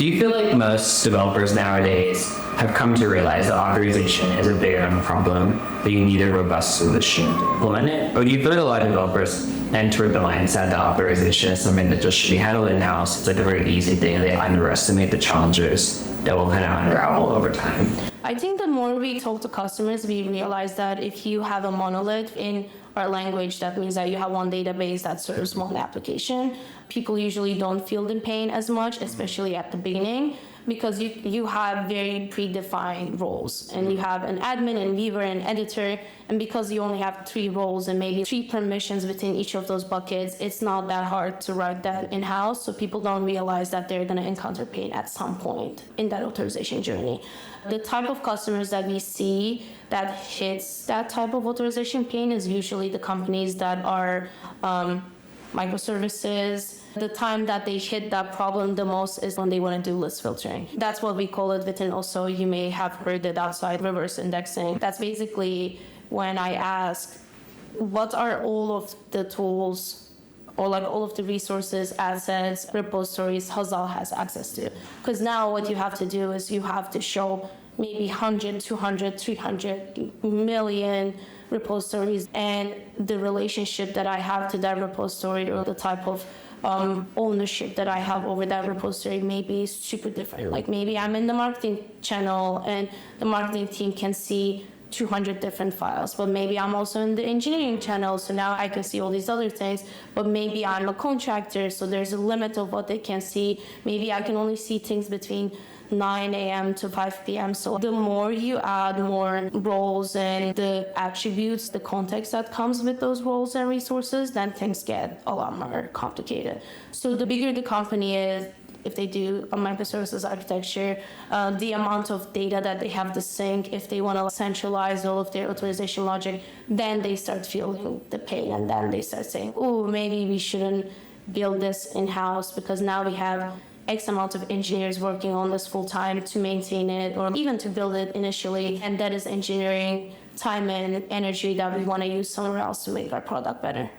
Do you feel like most developers nowadays have come to realize that authorization is a bigger problem, that you need a robust solution to implement it? Or do you feel like a lot of developers enter the mindset that authorization is something that just should be handled in-house? It's like a very easy thing. They underestimate the challenges that will kind of unravel over time. I think the more we talk to customers, we realize that if you have a monolith in our language, that means that you have one database that serves one application. People usually don't feel the pain as much, especially at the beginning, because you have very predefined roles, and you have an admin and viewer and editor, and because you only have 3 roles and maybe 3 permissions within each of those buckets, it's not that hard to write that in-house, so people don't realize that they're going to encounter pain at some point in that authorization journey. The type of customers that we see that hits that type of authorization pain is usually the companies that are microservices. The time that they hit that problem the most is when they want to do list filtering. That's what we call it within. Also, you may have heard it outside reverse indexing. That's basically when I ask, what are all of the tools or like all of the resources, assets, repositories Hazal has access to? Because now what you have to do is you have to show maybe 100, 200, 300 million repositories, and the relationship that I have to that repository or the type of ownership that I have over that repository may be super different. Like maybe I'm in the marketing channel and the marketing team can see 200 different files, but maybe I'm also in the engineering channel, so now I can see all these other things, but maybe I'm a contractor, so there's a limit of what they can see. Maybe I can only see things between 9 a.m. to 5 p.m. So the more you add more roles and the attributes, the context that comes with those roles and resources, then things get a lot more complicated. So the bigger the company is, if they do a microservices architecture, the amount of data that they have to sync, if they want to centralize all of their authorization logic, then they start feeling the pain, and then they start saying, oh, maybe we shouldn't build this in-house because now we have X amount of engineers working on this full time to maintain it or even to build it initially. And that is engineering time and energy that we want to use somewhere else to make our product better.